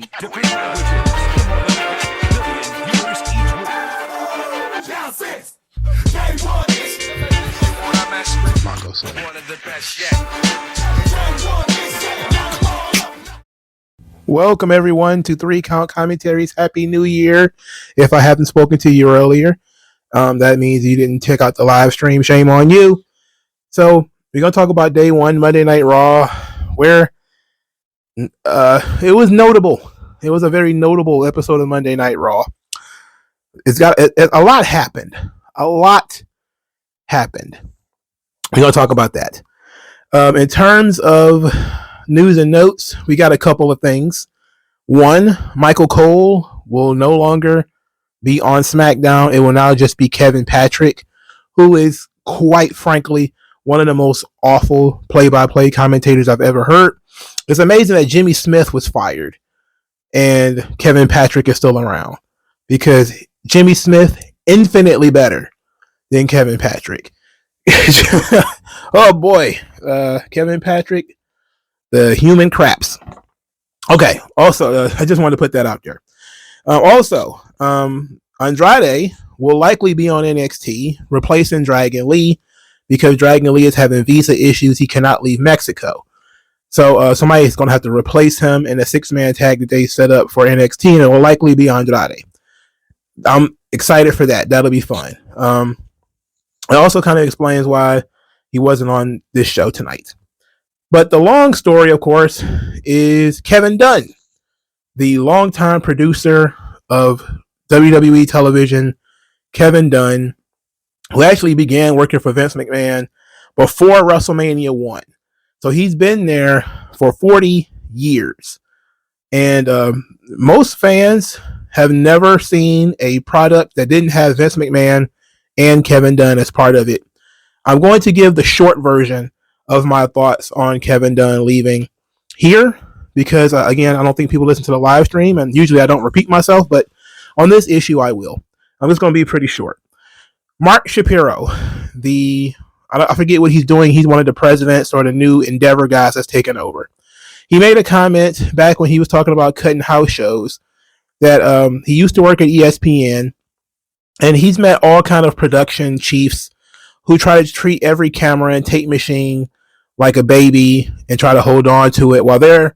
to 3 languages. Million viewers each week. Now since day one, MagMongoSlade. One of the best yet. Welcome everyone to 3 Count Commentaries. Happy New Year. If I haven't spoken to you earlier, that means you didn't check out the live stream. Shame on you. So we're going to talk about day one, Monday Night Raw, where it was notable. It was a very notable episode of Monday Night Raw. A lot happened. A lot happened. We're going to talk about that. In terms of news and notes, we got a couple of things. One, Michael Cole will no longer be on SmackDown. It will now just be Kevin Patrick, who is quite frankly one of the most awful play-by-play commentators I've ever heard. It's amazing that Jimmy Smith was fired and Kevin Patrick is still around, because Jimmy Smith infinitely better than Kevin Patrick. Oh boy, Kevin Patrick, the human craps. Okay, also, I just wanted to put that out there. Andrade will likely be on NXT, replacing Dragon Lee, because Dragon Lee is having visa issues. He cannot leave Mexico. So somebody is going to have to replace him in a 6-man tag that they set up for NXT, and it will likely be Andrade. I'm excited for that. That'll be fun. It also kind of explains why he wasn't on this show tonight. But the long story, of course, is Kevin Dunn, the longtime producer of WWE television. Kevin Dunn, who actually began working for Vince McMahon before WrestleMania 1. So he's been there for 40 years. And most fans have never seen a product that didn't have Vince McMahon and Kevin Dunn as part of it. I'm going to give the short version of my thoughts on Kevin Dunn leaving here, because again, I don't think people listen to the live stream, and usually I don't repeat myself, but on this issue I will. I'm just going to be pretty short. Mark Shapiro, I forget what he's doing. He's one of the presidents or the new Endeavor guys that's taken over. He made a comment back when he was talking about cutting house shows that he used to work at ESPN, and he's met all kind of production chiefs who try to treat every camera and tape machine like a baby and try to hold on to it while they're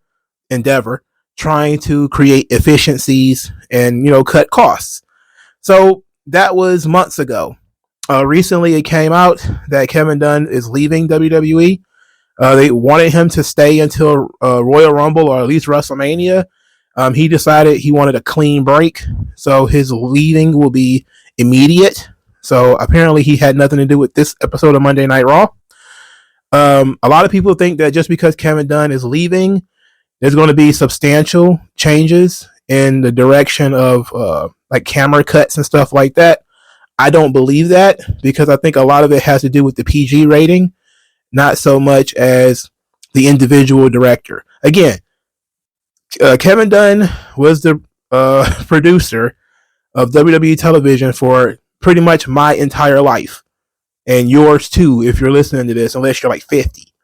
Endeavor trying to create efficiencies and, cut costs. So that was months ago. Recently it came out that Kevin Dunn is leaving WWE. They wanted him to stay until Royal Rumble or at least WrestleMania. He decided he wanted a clean break, so his leaving will be immediate. So apparently he had nothing to do with this episode of Monday Night Raw. A lot of people think that just because Kevin Dunn is leaving, there's going to be substantial changes in the direction of like camera cuts and stuff like that. I don't believe that, because I think a lot of it has to do with the PG rating, not so much as the individual director. Again, Kevin Dunn was the producer of WWE television for pretty much my entire life, and yours too if you're listening to this, unless you're like 50.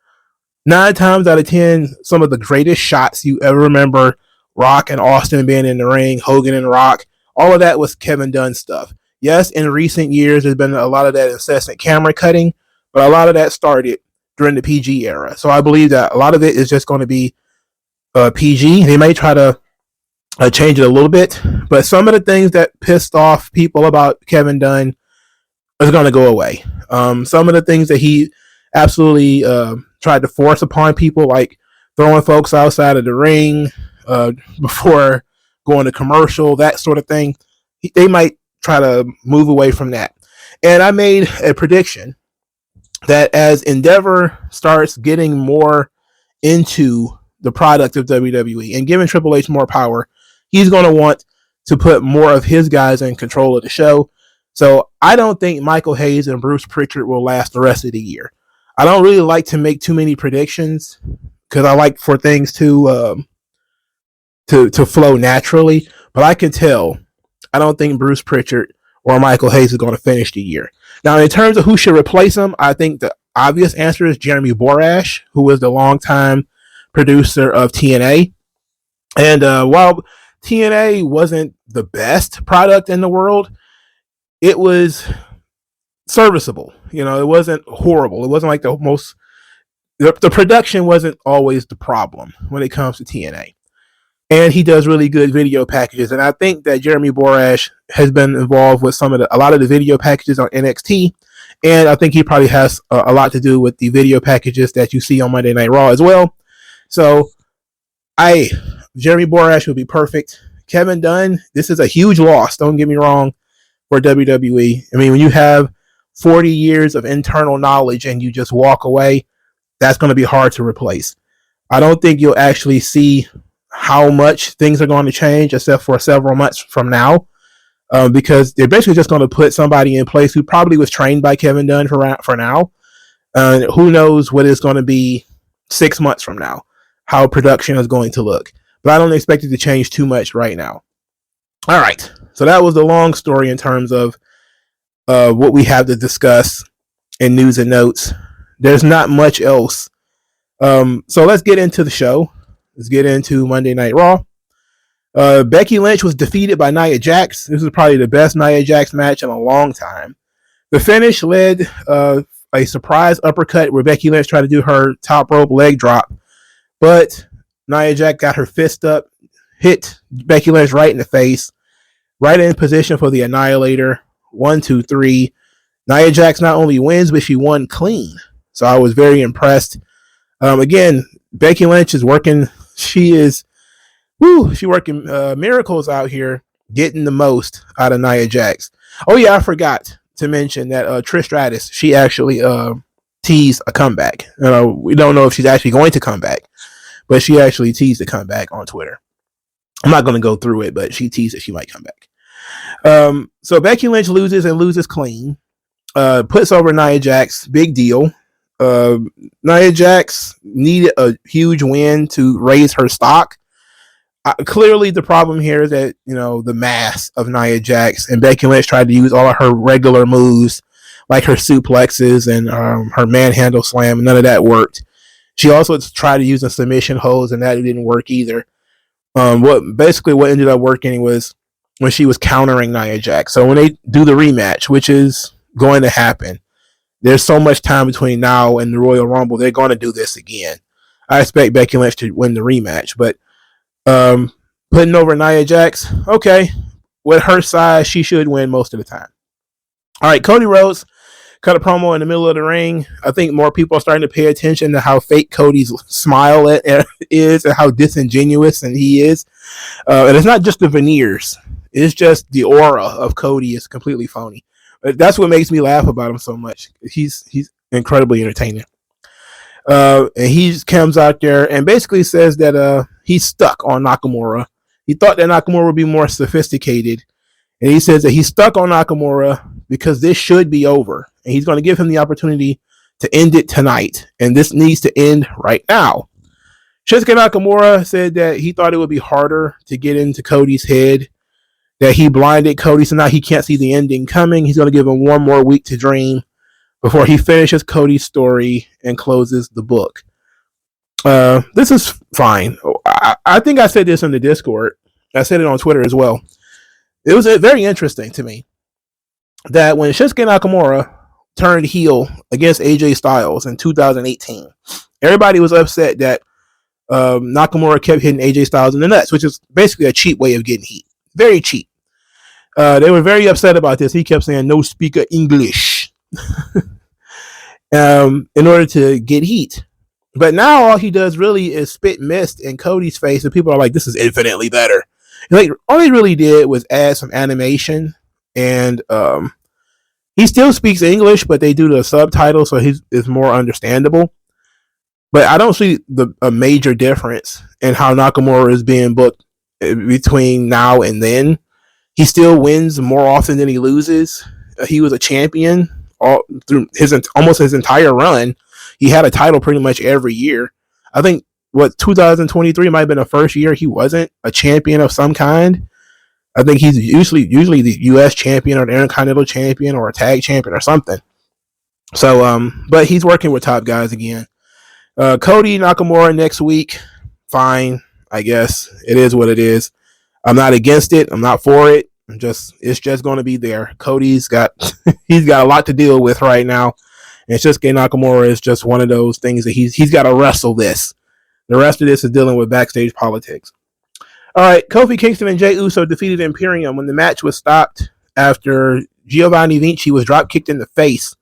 9 times out of 10, some of the greatest shots you ever remember, Rock and Austin being in the ring, Hogan and Rock, all of that was Kevin Dunn stuff. Yes, in recent years there's been a lot of that incessant camera cutting, but a lot of that started during the PG era. So I believe that a lot of it is just going to be PG. They may try to change it a little bit, but some of the things that pissed off people about Kevin Dunn is going to go away. Some of the things that he absolutely tried to force upon people, like throwing folks outside of the ring before going to commercial, that sort of thing, they might try to move away from that. And I made a prediction that as Endeavor starts getting more into the product of WWE and giving Triple H more power, he's going to want to put more of his guys in control of the show. So I don't think Michael Hayes and Bruce Pritchard will last the rest of the year. I don't really like to make too many predictions, because I like for things to flow naturally. But I can tell, I don't think Bruce Pritchard or Michael Hayes is going to finish the year. Now, in terms of who should replace him, I think the obvious answer is Jeremy Borash, who was the longtime producer of TNA. And while TNA wasn't the best product in the world, it was serviceable. You know, it wasn't horrible. It wasn't like the most. The production wasn't always the problem when it comes to TNA. And he does really good video packages. And I think that Jeremy Borash has been involved with a lot of the video packages on NXT. And I think he probably has a lot to do with the video packages that you see on Monday Night Raw as well. So, Jeremy Borash would be perfect. Kevin Dunn, this is a huge loss. Don't get me wrong, for WWE. I mean, when you have 40 years of internal knowledge and you just walk away, that's going to be hard to replace. I don't think you'll actually see how much things are going to change except for several months from now, because they're basically just going to put somebody in place who probably was trained by Kevin Dunn for now. Who knows what it's going to be 6 months from now, how production is going to look. But I don't expect it to change too much right now. All right. So that was the long story in terms of what we have to discuss in news and notes. There's not much else. So let's get into the show. Let's get into Monday Night Raw. Becky Lynch was defeated by Nia Jax. This is probably the best Nia Jax match in a long time. The finish led a surprise uppercut where Becky Lynch tried to do her top rope leg drop, but Nia Jax got her fist up, hit Becky Lynch right in the face, right in position for the Annihilator. 1, 2, 3. Nia Jax not only wins, but she won clean. So I was very impressed. Again, Becky Lynch is working. She's working miracles out here, getting the most out of Nia Jax. Oh yeah, I forgot to mention that Trish Stratus, she actually teased a comeback. We don't know if she's actually going to come back, but she actually teased a comeback on Twitter. I'm not going to go through it, but she teased that she might come back. So Becky Lynch loses clean. Puts over Nia Jax. Big deal. Nia Jax needed a huge win to raise her stock. Clearly, the problem here is that, the mass of Nia Jax, and Becky Lynch tried to use all of her regular moves, like her suplexes and her manhandle slam. None of that worked. She also tried to use the submission holds, and that didn't work either. What ended up working was when she was countering Nia Jax. So when they do the rematch, which is going to happen, there's so much time between now and the Royal Rumble, they're going to do this again. I expect Becky Lynch to win the rematch, but putting over Nia Jax, okay, with her size, she should win most of the time. All right, Cody Rhodes cut a promo in the middle of the ring. I think more people are starting to pay attention to how fake Cody's smile is and how disingenuous and he is. And it's not just the veneers. It's just the aura of Cody is completely phony. That's what makes me laugh about him so much. He's incredibly entertaining. And he comes out there and basically says that he's stuck on Nakamura. He thought that Nakamura would be more sophisticated. And he says that he's stuck on Nakamura because this should be over. And he's going to give him the opportunity to end it tonight. And this needs to end right now. Shinsuke Nakamura said that he thought it would be harder to get into Cody's head, that he blinded Cody, so now he can't see the ending coming. He's going to give him one more week to dream before he finishes Cody's story and closes the book. This is fine. I think I said this in the Discord. I said it on Twitter as well. It was very interesting to me that when Shinsuke Nakamura turned heel against AJ Styles in 2018, everybody was upset that Nakamura kept hitting AJ Styles in the nuts, which is basically a cheap way of getting heat. Very cheap. They were very upset about this. He kept saying, "No speaker English," in order to get heat. But now all he does really is spit mist in Cody's face, and people are like, "This is infinitely better." And like, all he really did was add some animation, and he still speaks English, but they do the subtitles, so it's more understandable. But I don't see a major difference in how Nakamura is being booked between now and then. He still wins more often than he loses. He was a champion all through almost his entire run. He had a title pretty much every year. I think 2023 might have been the first year he wasn't a champion of some kind. I think he's usually the U.S. champion or the Intercontinental champion or a tag champion or something. So, but he's working with top guys again. Cody Nakamura next week, fine. I guess it is what it is. I'm not against it. I'm not for it. It's just going to be there. Cody's got he's got a lot to deal with right now. And Shinsuke Nakamura is just one of those things that he's got to wrestle this. The rest of this is dealing with backstage politics. All right, Kofi Kingston and Jey Uso defeated Imperium when the match was stopped after Giovanni Vinci was drop kicked in the face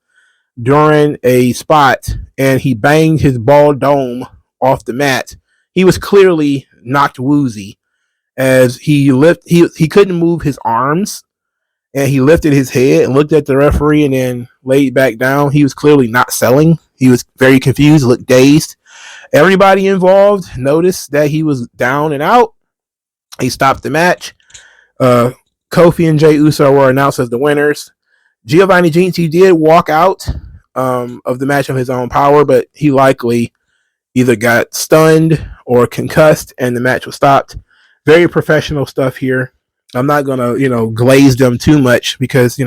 during a spot, and he banged his bald dome off the mat. He was clearly knocked woozy as he couldn't move his arms, and he lifted his head and looked at the referee and then laid back down. He was clearly not selling. He was very confused, looked dazed. Everybody involved noticed that he was down and out. He stopped the match. Kofi and Jey Uso were announced as the winners. Giovanni Vinci did walk out of the match on his own power, but he likely either got stunned or concussed, and the match was stopped. Very professional stuff here. I'm not gonna, glaze them too much because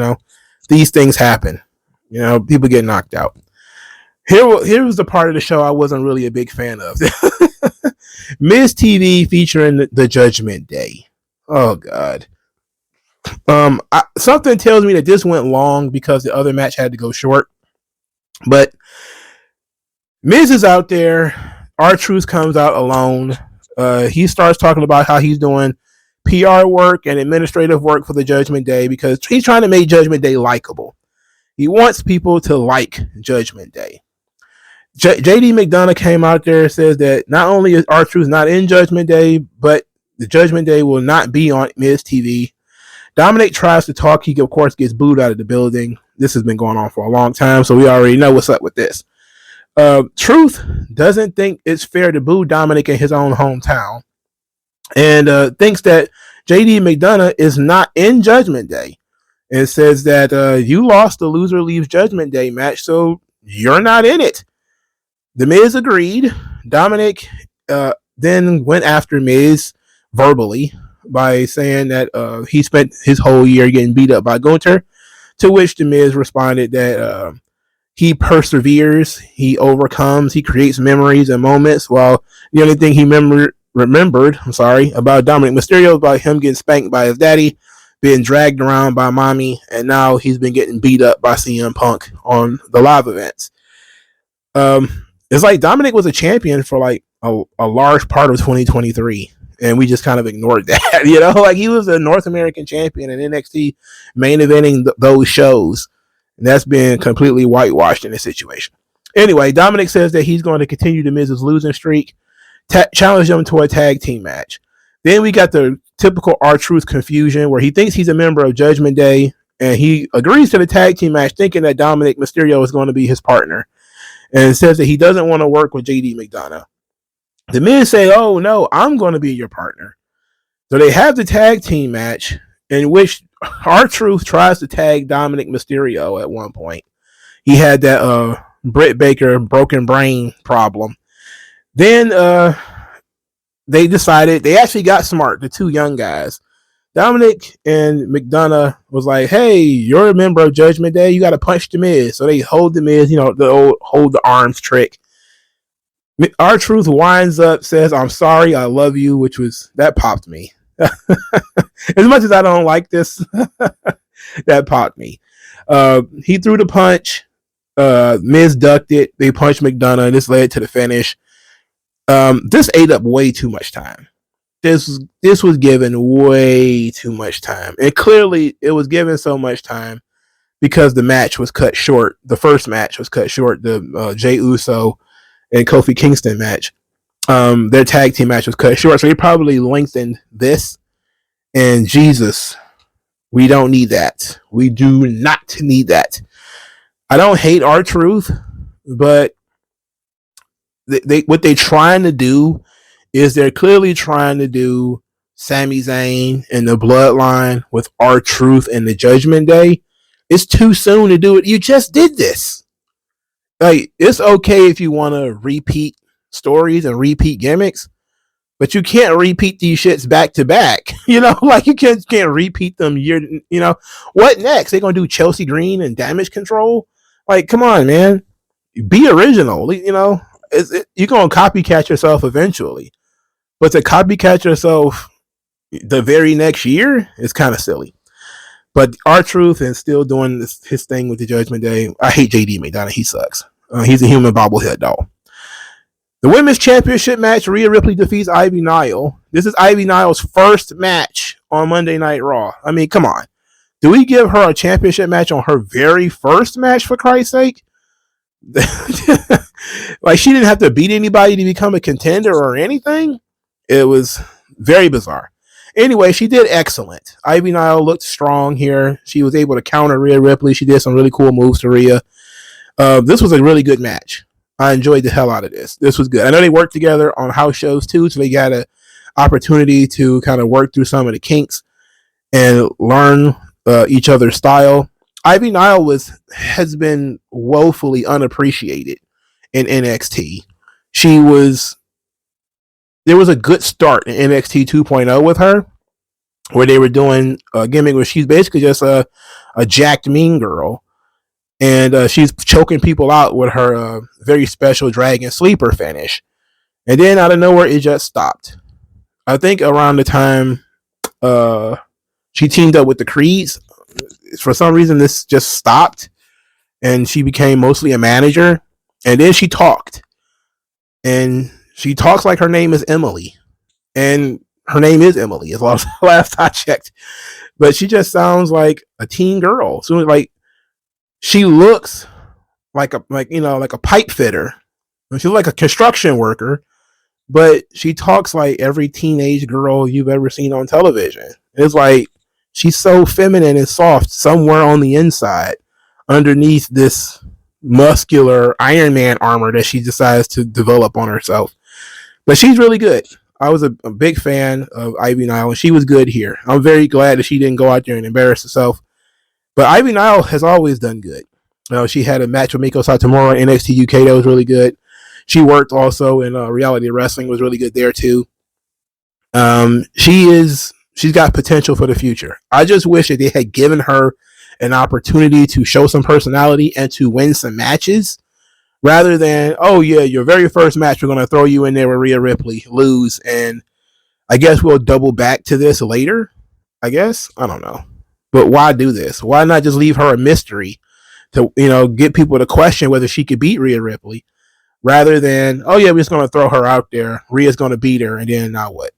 these things happen. People get knocked out. Here was the part of the show I wasn't really a big fan of. Miz TV featuring the Judgment Day. Oh God. Something tells me that this went long because the other match had to go short. But Miz is out there. R-Truth comes out alone. He starts talking about how he's doing PR work and administrative work for the Judgment Day because he's trying to make Judgment Day likable. He wants people to like Judgment Day. JD McDonough came out there and says that not only is R-Truth not in Judgment Day, but the Judgment Day will not be on Miz TV. Dominic tries to talk. He, of course, gets booed out of the building. This has been going on for a long time, so we already know what's up with this. Truth doesn't think it's fair to boo Dominic in his own hometown and thinks that JD McDonough is not in Judgment Day and says that you lost the loser leaves Judgment Day match, so you're not in it. The Miz agreed. Dominic then went after Miz verbally by saying that he spent his whole year getting beat up by Gunther, to which the Miz responded that he perseveres, he overcomes, he creates memories and moments, while the only thing he remembered about Dominic Mysterio about him getting spanked by his daddy, being dragged around by mommy, and now he's been getting beat up by CM Punk on the live events. It's like Dominic was a champion for like a large part of 2023, and we just kind of ignored that. Like he was a North American champion in NXT, main eventing those shows, and that's been completely whitewashed in this situation. Anyway, Dominic says that he's going to continue the Miz's losing streak, challenge him to a tag team match. Then we got the typical R-Truth confusion where he thinks he's a member of Judgment Day, and he agrees to the tag team match thinking that Dominic Mysterio is going to be his partner, and says that he doesn't want to work with JD McDonough. The Miz say, "Oh no, I'm going to be your partner." So they have the tag team match in which R-Truth tries to tag Dominic Mysterio at one point. He had that Britt Baker broken brain problem. Then they decided, they actually got smart, the two young guys. Dominic and McDonough was like, "Hey, you're a member of Judgment Day. You got to punch the Miz." So they hold the Miz, the old hold the arms trick. R-Truth winds up, says, "I'm sorry, I love you," that popped me. As much as I don't like this, that popped me. He threw the punch. Miz ducked it. They punched McDonough, and this led to the finish. This ate up way too much time. This was given way too much time. And clearly it was given so much time because the match was cut short. The first match was cut short. The Jey Uso and Kofi Kingston match. Their tag team match was cut short. So they probably lengthened this. And Jesus, we don't need that. We do not need that. I don't hate R-Truth, but what they're trying to do is they're clearly trying to do Sami Zayn and the Bloodline with R-Truth and the Judgment Day. It's too soon to do it. You just did this. Like, it's okay if you want to repeat stories and repeat gimmicks, but you can't repeat these shits back to back. Like you can't repeat them. What next? They're gonna do Chelsea Green and Damage Control? Like, come on, man. Be original. You're gonna copycat yourself eventually. But to copycat yourself the very next year is kind of silly. But R-Truth is still doing his thing with the Judgment Day. I hate JD McDonough. He sucks. He's a human bobblehead doll. The Women's Championship match, Rhea Ripley defeats Ivy Nile. This is Ivy Nile's first match on Monday Night Raw. I mean, come on. Do we give her a championship match on her very first match, for Christ's sake? Like, she didn't have to beat anybody to become a contender or anything. It was very bizarre. Anyway, she did excellent. Ivy Nile looked strong here. She was able to counter Rhea Ripley. She did some really cool moves to Rhea. This was a really good match. I enjoyed the hell out of this. This was good. I know they worked together on house shows too, so they got an opportunity to kind of work through some of the kinks and learn each other's style. Ivy Nile has been woefully unappreciated in NXT. There was a good start in NXT 2.0 with her, where they were doing a gimmick where she's basically just a jacked mean girl, and she's choking people out with her very special dragon sleeper finish. And then out of nowhere, it just stopped. I think around the time she teamed up with the Creeds, for some reason this just stopped, and she became mostly a manager. And then she talked, and she talks like her name is Emily, and her name is Emily as last I checked. But she just sounds like a teen girl. So like, she looks like a pipe fitter. She's like a construction worker, but she talks like every teenage girl you've ever seen on television. It's like she's so feminine and soft somewhere on the inside, underneath this muscular Iron Man armor that she decides to develop on herself. But she's really good. I was a big fan of Ivy Nile, and she was good here. I'm very glad that she didn't go out there and embarrass herself. But Ivy Nile has always done good. She had a match with Miko Satomura in NXT UK that was really good. She worked also in Reality Wrestling, was really good there too. She's got potential for the future. I just wish that they had given her an opportunity to show some personality and to win some matches, rather than, oh yeah, your very first match, we're going to throw you in there with Rhea Ripley, lose, and I guess we'll double back to this later. I guess. I don't know. But why do this? Why not just leave her a mystery to, get people to question whether she could beat Rhea Ripley, rather than, oh yeah, we're just going to throw her out there. Rhea's going to beat her, and then now what?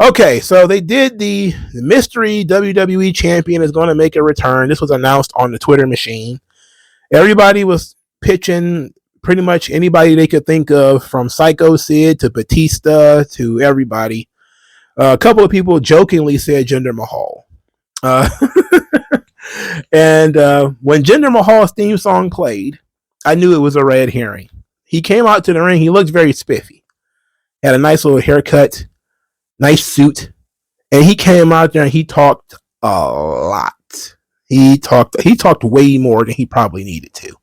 Okay, so they did the mystery WWE champion is going to make a return. This was announced on the Twitter machine. Everybody was pitching pretty much anybody they could think of, from Psycho Sid to Batista to everybody. A couple of people jokingly said Jinder Mahal. And when Jinder Mahal's theme song played, I knew it was a red herring. He came out to the ring. He looked very spiffy. Had a nice little haircut, nice suit, and he came out there and he talked a lot. He talked way more than he probably needed to.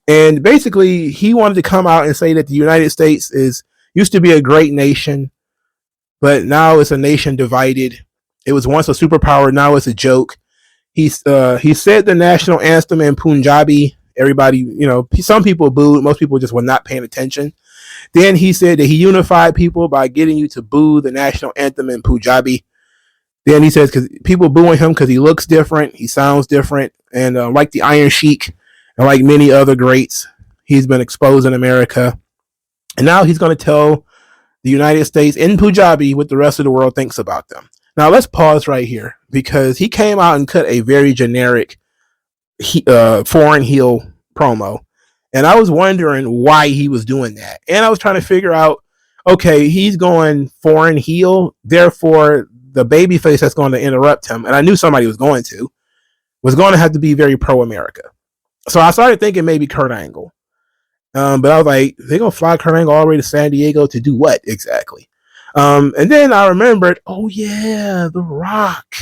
And basically, he wanted to come out and say that the United States used to be a great nation, but now it's a nation divided. It was once a superpower, now it's a joke. He said the national anthem in Punjabi. Everybody, some people booed, most people just were not paying attention. Then he said that he unified people by getting you to boo the national anthem in Punjabi. Then he says because people booing him because he looks different, he sounds different, and like the Iron Sheik and like many other greats, he's been exposing America. And now he's going to tell the United States in Punjabi what the rest of the world thinks about them. Now let's pause right here, because he came out and cut a very generic foreign heel promo. And I was wondering why he was doing that. And I was trying to figure out, okay, he's going foreign heel, therefore the babyface that's going to interrupt him, and I knew somebody was going to have to be very pro-America. So I started thinking maybe Kurt Angle. But I was like, they're going to fly Kurt Angle all the way to San Diego to do what exactly? And then I remembered, oh yeah, The Rock.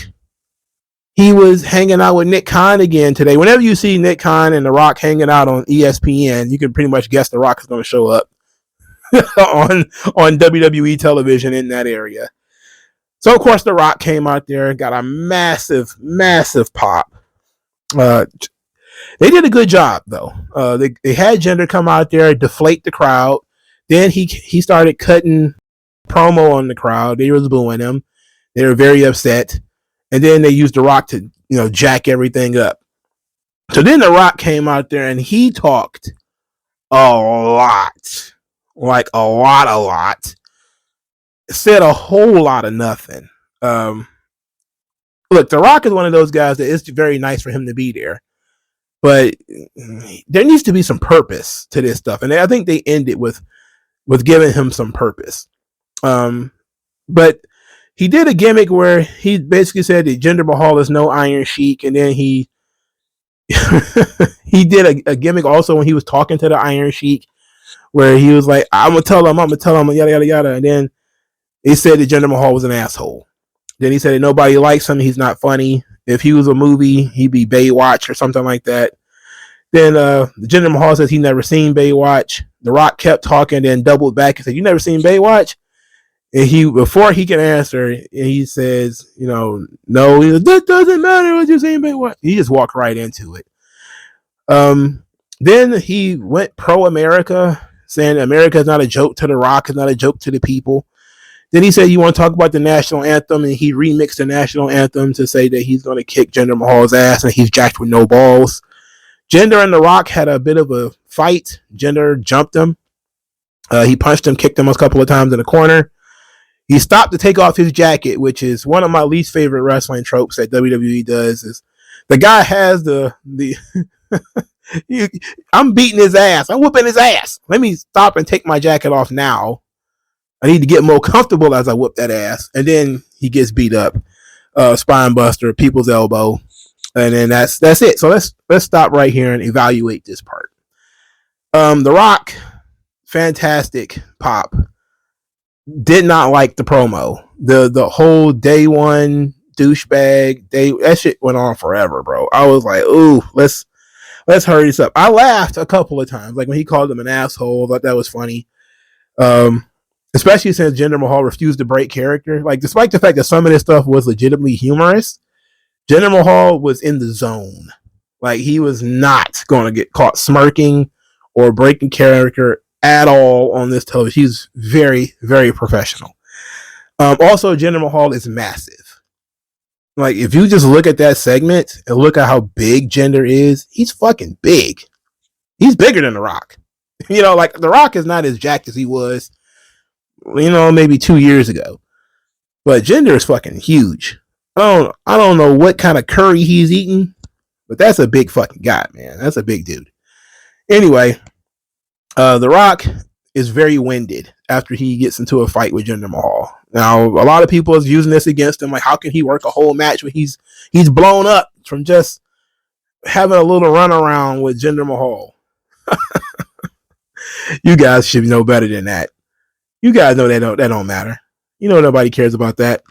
He was hanging out with Nick Khan again today. Whenever you see Nick Khan and The Rock hanging out on ESPN, you can pretty much guess The Rock is going to show up on WWE television in that area. So, of course, The Rock came out there and got a massive, massive pop. They did a good job, though. They had Jinder come out there, deflate the crowd. Then he started cutting promo on the crowd. They was booing him. They were very upset. And then they used The Rock to, jack everything up. So then The Rock came out there and he talked a lot. Like a lot. Said a whole lot of nothing. Look, The Rock is one of those guys that it's very nice for him to be there. But there needs to be some purpose to this stuff. And I think they ended with giving him some purpose. But he did a gimmick where he basically said that Jinder Mahal is no Iron Sheik. And then he he did a gimmick also when he was talking to the Iron Sheik where he was like, I'm going to tell him, yada, yada, yada. And then he said that Jinder Mahal was an asshole. Then he said that nobody likes him. He's not funny. If he was a movie, he'd be Baywatch or something like that. Then Jinder Mahal says he never seen Baywatch. The Rock kept talking, then doubled back and said, "You never seen Baywatch?" And before he can answer, he says, no. He says, that doesn't matter what you seen Baywatch. He just walked right into it. Then he went pro-America, saying America is not a joke to The Rock, it's not a joke to the people. Then he said, you want to talk about the national anthem? And he remixed the national anthem to say that he's going to kick Jinder Mahal's ass and he's jacked with no balls. Jinder and The Rock had a bit of a fight. Jinder jumped him. He punched him, kicked him a couple of times in the corner. He stopped to take off his jacket, which is one of my least favorite wrestling tropes that WWE does. Is the guy has the I'm beating his ass. I'm whooping his ass. Let me stop and take my jacket off now. I need to get more comfortable as I whoop that ass. And then he gets beat up. Spine buster, people's elbow. And then that's it. So let's stop right here and evaluate this part. The Rock, fantastic pop. Did not like the promo. The whole day one douchebag, that shit went on forever, bro. I was like, ooh, let's hurry this up. I laughed a couple of times. Like when he called him an asshole, I thought that was funny. Especially since Jinder Mahal refused to break character. Like, despite the fact that some of this stuff was legitimately humorous, Jinder Mahal was in the zone. Like, he was not going to get caught smirking or breaking character at all on this television. He's very, very professional. Also, Jinder Mahal is massive. Like, if you just look at that segment and look at how big Jinder is, he's fucking big. He's bigger than The Rock. Like, The Rock is not as jacked as he was, maybe 2 years ago. But Jinder is fucking huge. I don't know what kind of curry he's eating, but that's a big fucking guy, man. That's a big dude. Anyway, The Rock is very winded after he gets into a fight with Jinder Mahal. Now, a lot of people is using this against him. Like, how can he work a whole match when he's blown up from just having a little run around with Jinder Mahal? You guys should know better than that. You guys know that don't matter. Nobody cares about that.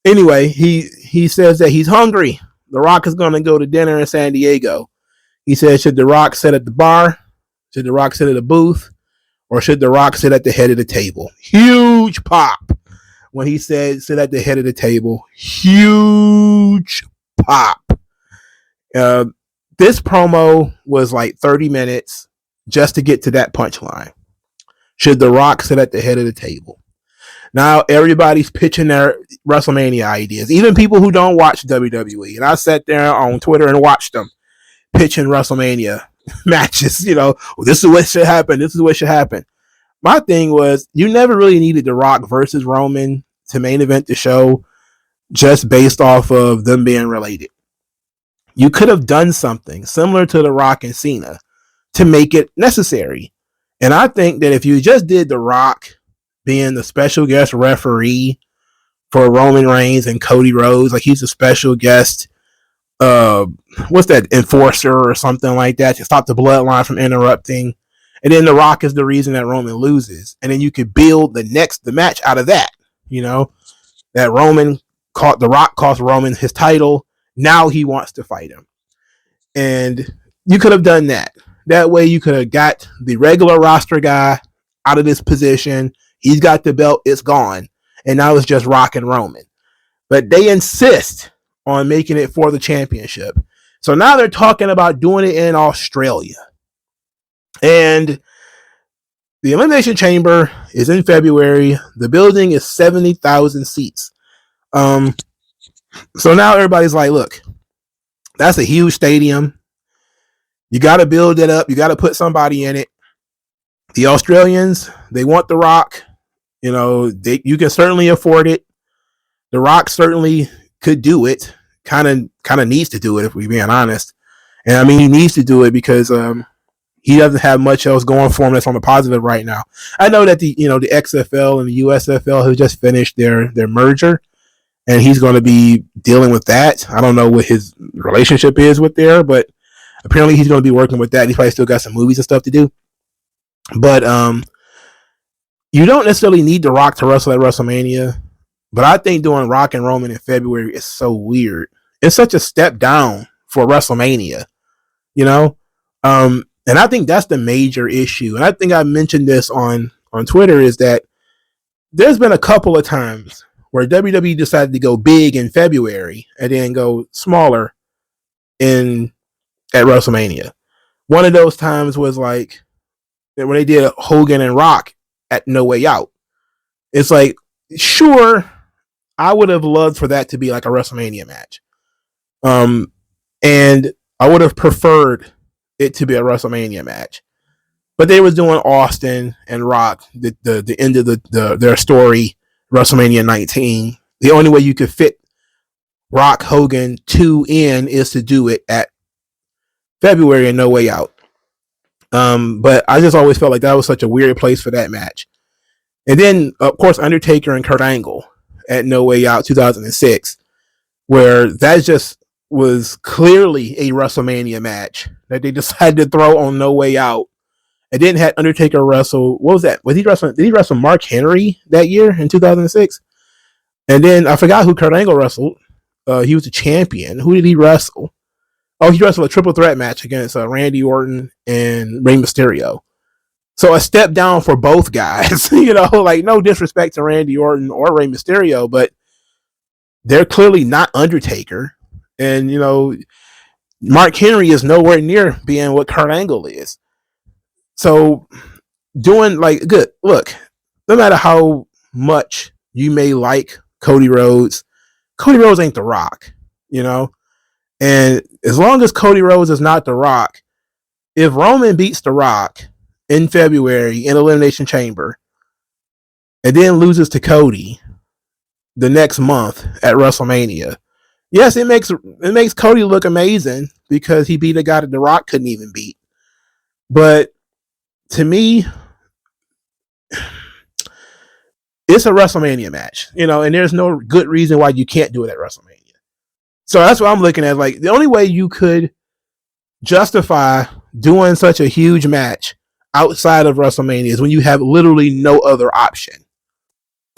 Anyway, he says that he's hungry. The Rock is going to go to dinner in San Diego. He says, should The Rock sit at the bar? Should The Rock sit at a booth? Or should The Rock sit at the head of the table? Huge pop when he said sit at the head of the table. Huge pop. This promo was like 30 minutes just to get to that punchline. Should The Rock sit at the head of the table? Now everybody's pitching their WrestleMania ideas, even people who don't watch WWE. And I sat there on Twitter and watched them pitching WrestleMania matches. This is what should happen. This is what should happen. My thing was, you never really needed The Rock versus Roman to main event the show just based off of them being related. You could have done something similar to The Rock and Cena to make it necessary. And I think that if you just did The Rock being the special guest referee for Roman Reigns and Cody Rhodes, like he's a special guest, what's that, enforcer or something like that to stop the bloodline from interrupting. And then The Rock is the reason that Roman loses. And then you could build the match out of that, that The Rock cost Roman his title. Now he wants to fight him. And you could have done that. That way you could have got the regular roster guy out of this position. He's got the belt. It's gone. And now it's just Rock and Roman. But they insist on making it for the championship. So now they're talking about doing it in Australia. And The Elimination Chamber is in February. The building is 70,000 seats. So now everybody's like, look, that's a huge stadium. You got to build it up. You got to put somebody in it. The Australians, they want The Rock. You know, you can certainly afford it. The Rock certainly could do it. Kind of needs to do it, if we're being honest. And I mean, he needs to do it because he doesn't have much else going for him that's on the positive right now. I know that the XFL and the USFL have just finished their merger, and he's going to be dealing with that. I don't know what his relationship is with there, but apparently he's going to be working with that. He's probably still got some movies and stuff to do. But you don't necessarily need The Rock to wrestle at WrestleMania. But I think doing Rock and Roman in February is so weird. It's such a step down for WrestleMania, and I think that's the major issue. And I think I mentioned this on Twitter, is that there's been a couple of times where WWE decided to go big in February and then go smaller at WrestleMania. One of those times was like when they did Hogan and Rock at No Way Out. It's like, sure, I would have loved for that to be like a WrestleMania match. And I would have preferred it to be a WrestleMania match. But they was doing Austin and Rock, the end of their story, WrestleMania 19. The only way you could fit Rock, Hogan 2 in is to do it at February and No Way Out. But I just always felt like that was such a weird place for that match. And then, of course, Undertaker and Kurt Angle at No Way Out 2006, where that just was clearly a WrestleMania match that they decided to throw on No Way Out. And then had Undertaker wrestle, what was that? Did he wrestle Mark Henry that year in 2006? And then I forgot who Kurt Angle wrestled. He was the champion. Who did he wrestle? Oh, he wrestled a triple threat match against Randy Orton and Rey Mysterio. So a step down for both guys, like no disrespect to Randy Orton or Rey Mysterio, but they're clearly not Undertaker. And, Mark Henry is nowhere near being what Kurt Angle is. So doing good, look, no matter how much you may like Cody Rhodes ain't The Rock, and as long as Cody Rhodes is not The Rock, if Roman beats The Rock in February in Elimination Chamber and then loses to Cody the next month at WrestleMania, yes, it makes Cody look amazing because he beat a guy that The Rock couldn't even beat. But to me, it's a WrestleMania match, and there's no good reason why you can't do it at WrestleMania. So that's what I'm looking at. Like, the only way you could justify doing such a huge match outside of WrestleMania is when you have literally no other option.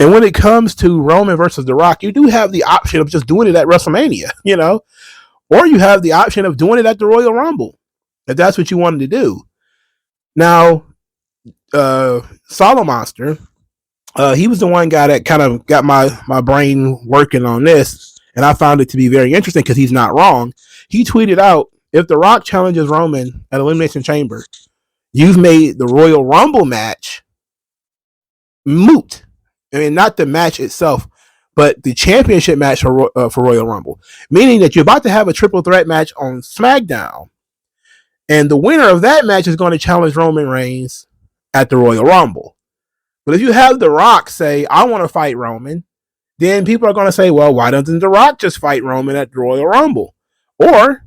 And when it comes to Roman versus The Rock, you do have the option of just doing it at WrestleMania, or you have the option of doing it at the Royal Rumble, if that's what you wanted to do. Now, Solomonster, he was the one guy that kind of got my brain working on this, and I found it to be very interesting because he's not wrong. He tweeted out, if The Rock challenges Roman at Elimination Chamber, you've made the Royal Rumble match moot. I mean, not the match itself, but the championship match for Royal Rumble, meaning that you're about to have a triple threat match on SmackDown, and the winner of that match is going to challenge Roman Reigns at the Royal Rumble. But if you have The Rock say, I want to fight Roman, then people are going to say, well, why doesn't The Rock just fight Roman at the Royal Rumble? Or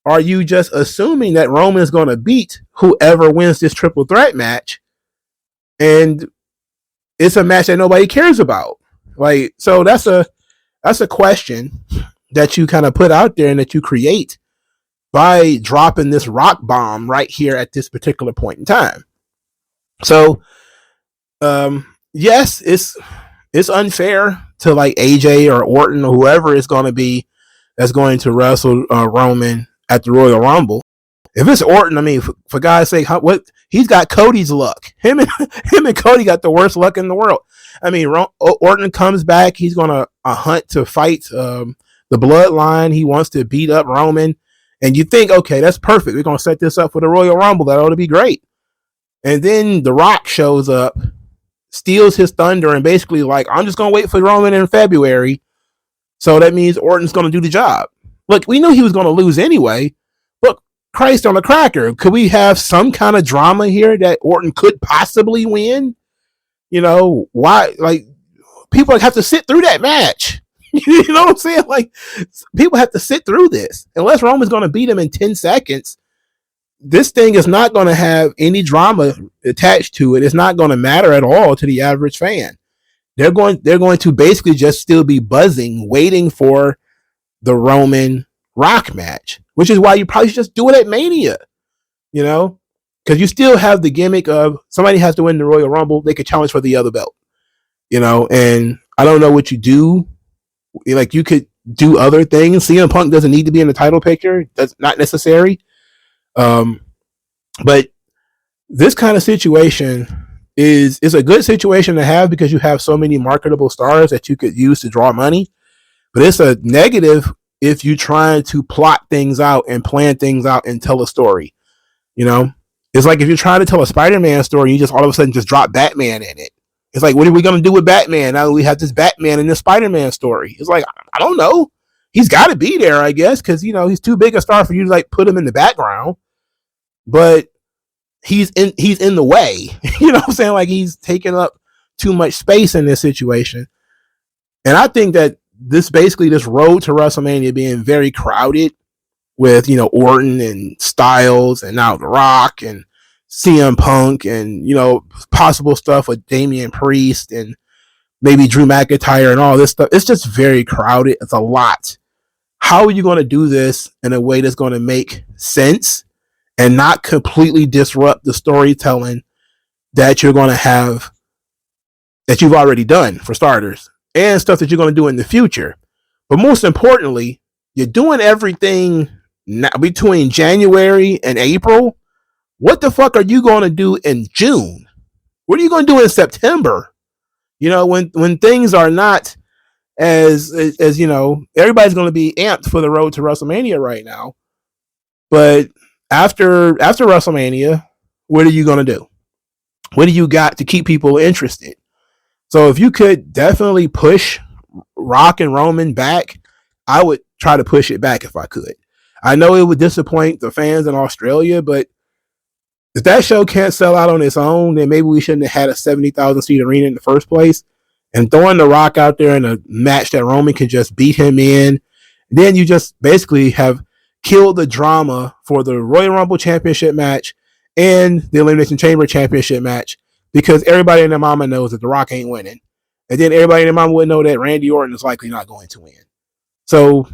are you just assuming that Roman is going to beat whoever wins this triple threat match, and it's a match that nobody cares about? So that's a question that you kind of put out there and that you create by dropping this rock bomb right here at this particular point in time. So, yes, it's unfair to AJ or Orton or whoever is going to be that's going to wrestle Roman at the Royal Rumble. If it's Orton, I mean, for God's sake, he's got Cody's luck. Him and Cody got the worst luck in the world. I mean, Orton comes back. He's going to hunt to fight the Bloodline. He wants to beat up Roman. And you think, okay, that's perfect. We're going to set this up for the Royal Rumble. That ought to be great. And then The Rock shows up, steals his thunder, and basically like, I'm just gonna wait for Roman in February. So that means Orton's gonna do the job. Look, we knew he was gonna lose anyway. But Christ on a cracker, could we have some kind of drama here that Orton could possibly win? You know, why? Like, people have to sit through that match. You know what I'm saying? Like, people have to sit through this. Unless Roman's going to beat him in 10 seconds, this thing is not going to have any drama attached to it. It's not going to matter at all to the average fan. They're going to basically just still be buzzing, waiting for the Roman Rock match, which is why you probably should just do it at Mania, you know, because you still have the gimmick of somebody has to win the Royal Rumble. They could challenge for the other belt, you know, and I don't know what you do. Like, you could do other things. CM Punk doesn't need to be in the title picture. That's not necessary. But this kind of situation is a good situation to have because you have so many marketable stars that you could use to draw money. But it's a negative if you're trying to plot things out and plan things out and tell a story. You know, it's like if you're trying to tell a Spider-Man story, you just all of a sudden just drop Batman in it. It's like, what are we going to do with Batman now that we have this Batman in this Spider-Man story? It's like, I don't know. He's got to be there, I guess, because, you know, he's too big a star for you to, like, put him in the background. But he's in the way. You know what I'm saying? Like, he's taking up too much space in this situation. And I think that this road to WrestleMania being very crowded with, you know, Orton and Styles and now The Rock and CM Punk and, you know, possible stuff with Damian Priest and maybe Drew McIntyre and all this stuff. It's just very crowded. It's a lot. How are you going to do this in a way that's going to make sense and not completely disrupt the storytelling that you're going to have, that you've already done, for starters, and stuff that you're going to do in the future? But most importantly, you're doing everything between January and April. What the fuck are you going to do in June? What are you going to do in September? You know, when things are not as you know, everybody's going to be amped for the road to WrestleMania right now. But after WrestleMania, what are you going to do? What do you got to keep people interested? So if you could definitely push Rock and Roman back, I would try to push it back if I could. I know it would disappoint the fans in Australia, but if that show can't sell out on its own, then maybe we shouldn't have had a 70,000 seat arena in the first place. And throwing The Rock out there in a match that Roman can just beat him in, then you just basically have killed the drama for the Royal Rumble Championship match and the Elimination Chamber Championship match, because everybody and their mama knows that The Rock ain't winning. And then everybody and their mama would know that Randy Orton is likely not going to win. So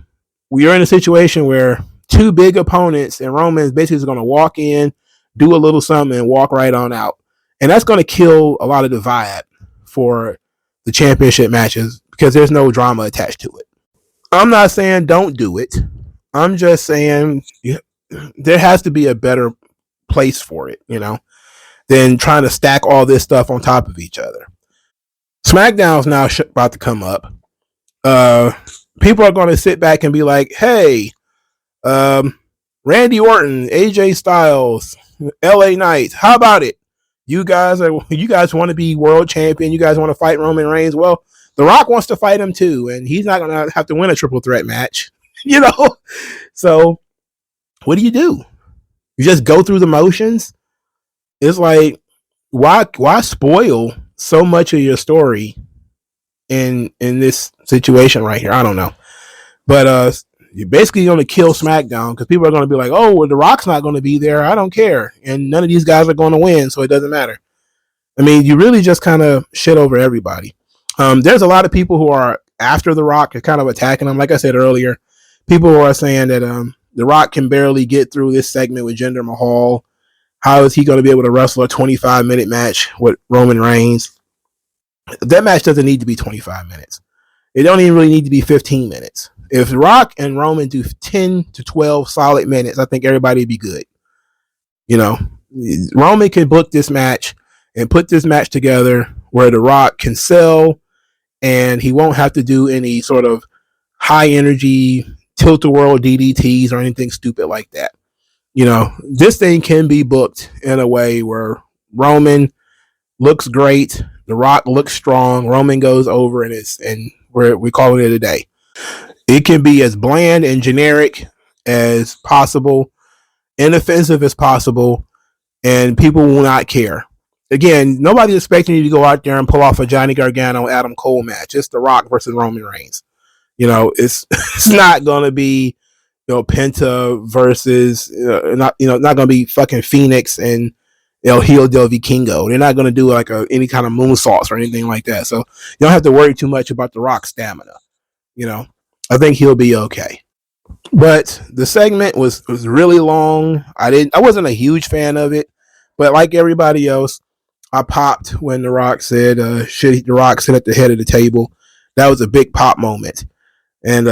we are in a situation where two big opponents and Roman is basically going to walk in, do a little something, and walk right on out. And that's going to kill a lot of the vibe for the championship matches because there's no drama attached to it. I'm not saying don't do it. I'm just saying there has to be a better place for it, you know, than trying to stack all this stuff on top of each other. SmackDown's now about to come up. People are going to sit back and be like, hey, Randy Orton, AJ Styles, LA Knight, how about it? You guys want to be world champion. You guys want to fight Roman Reigns. Well, The Rock wants to fight him too, and he's not going to have to win a triple threat match, you know? So what do? You just go through the motions? It's like, why spoil so much of your story in this situation right here? I don't know. But you're basically going to kill SmackDown because people are going to be like, oh, well, The Rock's not going to be there. I don't care. And none of these guys are going to win, so it doesn't matter. I mean, you really just kind of shit over everybody. There's a lot of people who are after The Rock and kind of attacking him. Like I said earlier, people who are saying that The Rock can barely get through this segment with Jinder Mahal. How is he going to be able to wrestle a 25-minute match with Roman Reigns? That match doesn't need to be 25 minutes. It don't even really need to be 15 minutes. If Rock and Roman do 10 to 12 solid minutes, I think everybody would be good. You know, Roman can book this match and put this match together where The Rock can sell and he won't have to do any sort of high energy tilt-a-whirl DDTs or anything stupid like that. You know, this thing can be booked in a way where Roman looks great. The Rock looks strong. Roman goes over, and we're calling it a day. It can be as bland and generic as possible, inoffensive as possible, and people will not care. Again, nobody's expecting you to go out there and pull off a Johnny Gargano Adam Cole match. It's The Rock versus Roman Reigns. It's it's not gonna be Penta versus not not gonna be fucking Phoenix and Heel Del Vikingo. They're not gonna do like any kind of moonsaults or anything like that. So you don't have to worry too much about The Rock's stamina. I think he'll be okay. But the segment was really long. I wasn't a huge fan of it, but like everybody else, I popped when The Rock said, "Should The Rock sit at the head of the table?" That was a big pop moment, and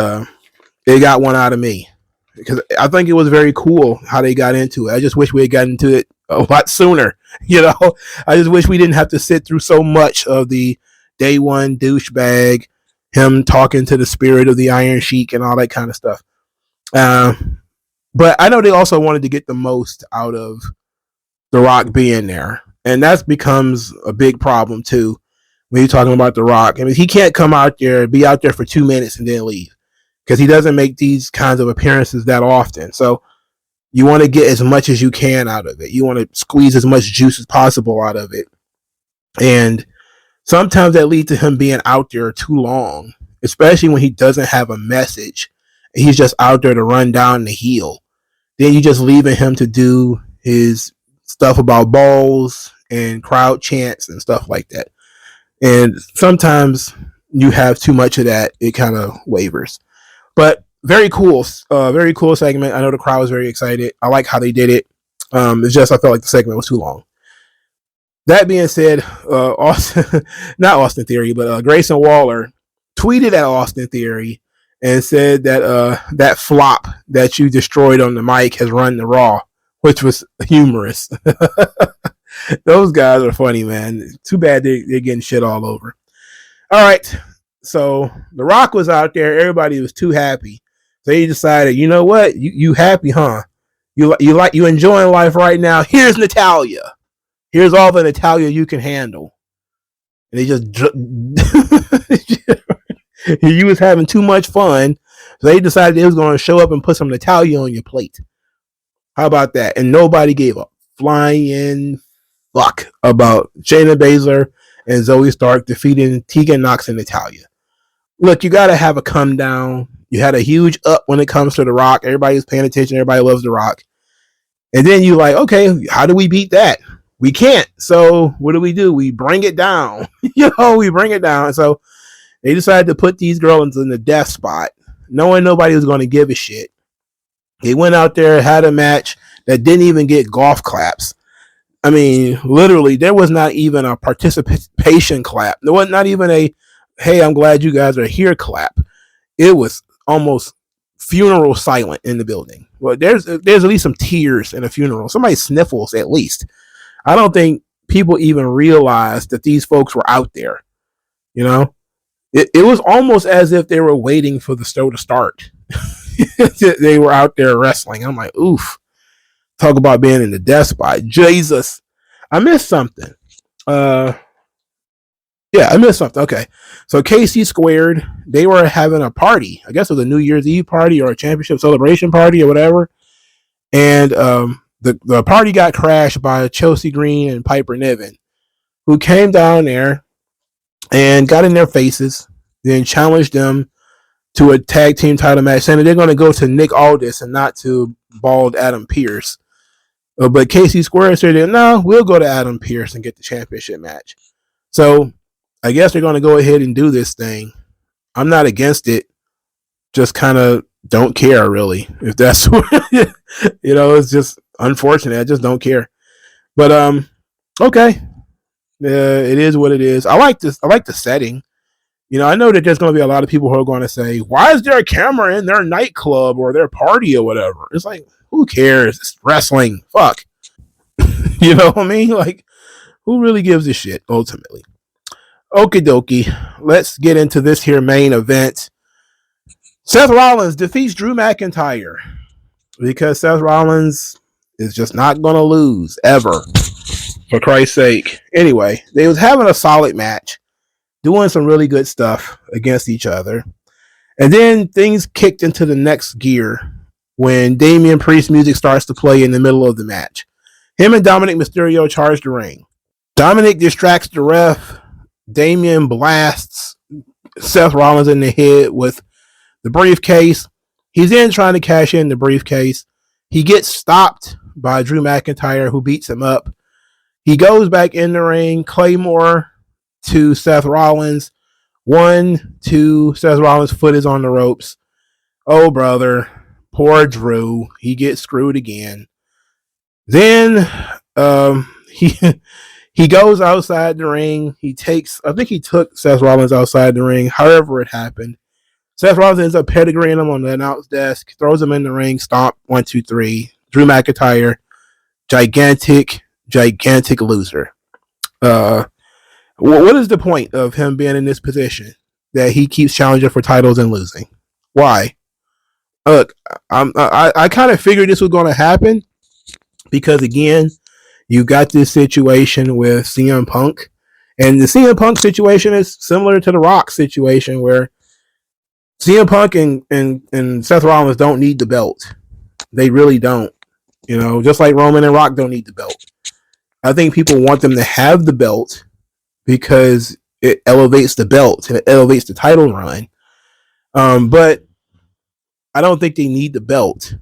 they got one out of me because I think it was very cool how they got into it. I just wish we had gotten into it a lot sooner. I just wish we didn't have to sit through so much of the day one douchebag, him talking to the spirit of the Iron Sheik and all that kind of stuff. But I know they also wanted to get the most out of The Rock being there. And that becomes a big problem too when you're talking about The Rock. I mean, he can't come out there, be out there for 2 minutes and then leave because he doesn't make these kinds of appearances that often. So you want to get as much as you can out of it. You want to squeeze as much juice as possible out of it. And sometimes that leads to him being out there too long, especially when he doesn't have a message. He's just out there to run down the heel. Then you just leaving him to do his stuff about balls and crowd chants and stuff like that. And sometimes you have too much of that, it kind of wavers. But very cool segment. I know the crowd was very excited. I like how they did it. It's just I felt like the segment was too long. That being said, not Austin Theory, but Grayson Waller tweeted at Austin Theory and said that that flop that you destroyed on the mic has run the Raw, which was humorous. Those guys are funny, man. Too bad they're getting shit all over. All right, so The Rock was out there. Everybody was too happy. So he decided, you know what? You happy, huh? You enjoying life right now? Here's Natalya. Here's all the Natalya you can handle. And they just he was having too much fun, so they decided they was going to show up and put some Natalya on your plate. How about that? And nobody gave a flying fuck about Shayna Baszler and Zoe Stark defeating Tegan Nox and Natalya. Look, you got to have a come down. You had a huge up when it comes to The Rock. Everybody's paying attention. Everybody loves The Rock. And then you like, okay, how do we beat that? We can't. So what do? We bring it down. We bring it down. So they decided to put these girls in the death spot, knowing nobody was going to give a shit. They went out there, had a match that didn't even get golf claps. I mean, literally, there was not even a participation clap. There was not even a, hey, I'm glad you guys are here clap. It was almost funeral silent in the building. Well, there's at least some tears in a funeral. Somebody sniffles at least. I don't think people even realized that these folks were out there. It was almost as if they were waiting for the show to start. They were out there wrestling. I'm like, oof. Talk about being in the death spot. Jesus. I missed something. I missed something. Okay. So KC Squared, they were having a party. I guess it was a New Year's Eve party or a championship celebration party or whatever. And the party got crashed by Chelsea Green and Piper Niven, who came down there and got in their faces, then challenged them to a tag team title match, saying that they're going to go to Nick Aldis and not to bald Adam Pearce. But KC Square said, no, we'll go to Adam Pearce and get the championship match. So I guess they're going to go ahead and do this thing. I'm not against it. Just kind of don't care, really. If that's what, it's just unfortunate. I just don't care. But, okay. It is what it is. I like this. I like the setting. I know that there's going to be a lot of people who are going to say, why is there a camera in their nightclub or their party or whatever? It's like, who cares? It's wrestling. Fuck. You know what I mean? Like, who really gives a shit, ultimately? Okie dokie. Let's get into this here main event. Seth Rollins defeats Drew McIntyre because Seth Rollins is just not going to lose, ever. For Christ's sake. Anyway, they was having a solid match, doing some really good stuff against each other. And then things kicked into the next gear when Damian Priest music starts to play in the middle of the match. Him and Dominic Mysterio charge the ring. Dominic distracts the ref. Damian blasts Seth Rollins in the head with the briefcase. He's then trying to cash in the briefcase. He gets stopped by Drew McIntyre, who beats him up. He goes back in the ring. Claymore to Seth Rollins. 1, 2, Seth Rollins' foot is on the ropes. Oh, brother. Poor Drew. He gets screwed again. Then he goes outside the ring. I think he took Seth Rollins outside the ring, however it happened. Seth Rollins ends up pedigreeing him on the announce desk, throws him in the ring, stomp, 1, 2, 3. Drew McIntyre, gigantic loser. What is the point of him being in this position that he keeps challenging for titles and losing? Why? Look, I kind of figured this was going to happen because, again, you got this situation with CM Punk, and the CM Punk situation is similar to the Rock situation where CM Punk and Seth Rollins don't need the belt. They really don't. Just like Roman and Rock don't need the belt. I think people want them to have the belt because it elevates the belt and it elevates the title run. But I don't think they need the belt.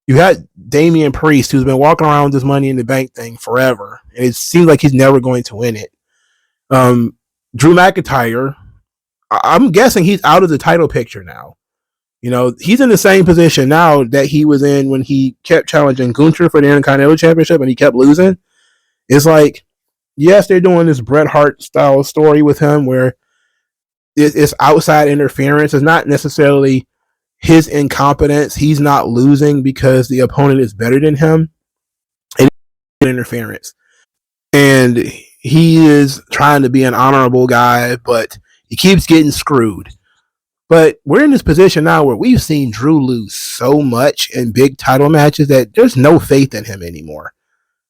You had Damian Priest, who's been walking around with this Money in the Bank thing forever, and it seems like he's never going to win it. Drew McIntyre, I'm guessing he's out of the title picture now. He's in the same position now that he was in when he kept challenging Gunther for the Intercontinental Championship and he kept losing. It's like, yes, they're doing this Bret Hart style story with him where it's outside interference. It's not necessarily his incompetence. He's not losing because the opponent is better than him. It's interference. And he is trying to be an honorable guy, but he keeps getting screwed. But we're in this position now where we've seen Drew lose so much in big title matches that there's no faith in him anymore.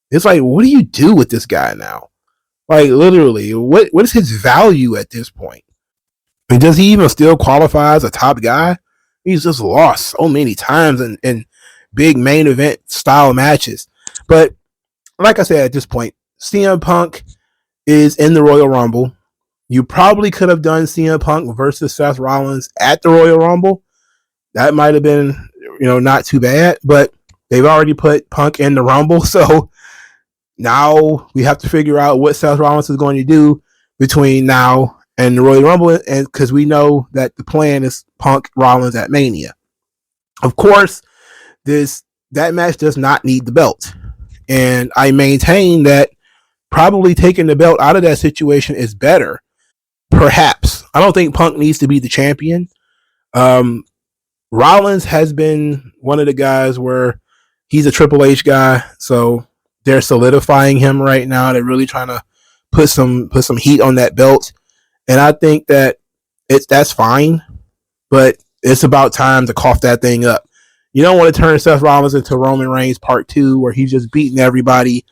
It's like, what do you do with this guy now? Like, literally, what is his value at this point? I mean, does he even still qualify as a top guy? He's just lost so many times in big main event style matches. But like I said, at this point, CM Punk is in the Royal Rumble. You probably could have done CM Punk versus Seth Rollins at the Royal Rumble. That might have been, not too bad, but they've already put Punk in the Rumble. So now we have to figure out what Seth Rollins is going to do between now and the Royal Rumble, and because we know that the plan is Punk Rollins at Mania. Of course, that match does not need the belt. And I maintain that probably taking the belt out of that situation is better. Perhaps. I don't think Punk needs to be the champion. Rollins has been one of the guys where he's a Triple H guy, so they're solidifying him right now. They're really trying to put some heat on that belt. And I think that that's fine, but it's about time to cough that thing up. You don't want to turn Seth Rollins into Roman Reigns Part 2, where he's just beating everybody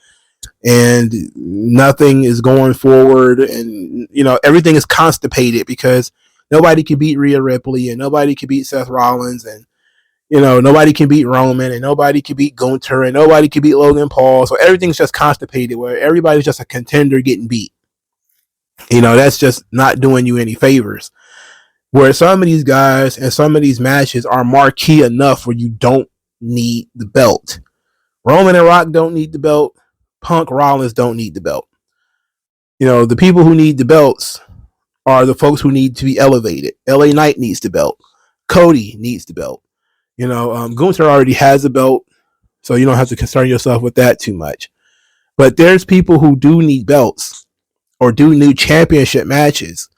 and nothing is going forward, and everything is constipated because nobody can beat Rhea Ripley and nobody can beat Seth Rollins, and nobody can beat Roman and nobody can beat Gunther and nobody can beat Logan Paul. So everything's just constipated where everybody's just a contender getting beat. That's just not doing you any favors. Where some of these guys and some of these matches are marquee enough where you don't need the belt. Roman and Rock don't need the belt. Punk, Rollins don't need the belt. The people who need the belts are the folks who need to be elevated. LA Knight needs the belt. Cody needs the belt. Gunther already has a belt, so you don't have to concern yourself with that too much. But there's people who do need belts or do need championship matches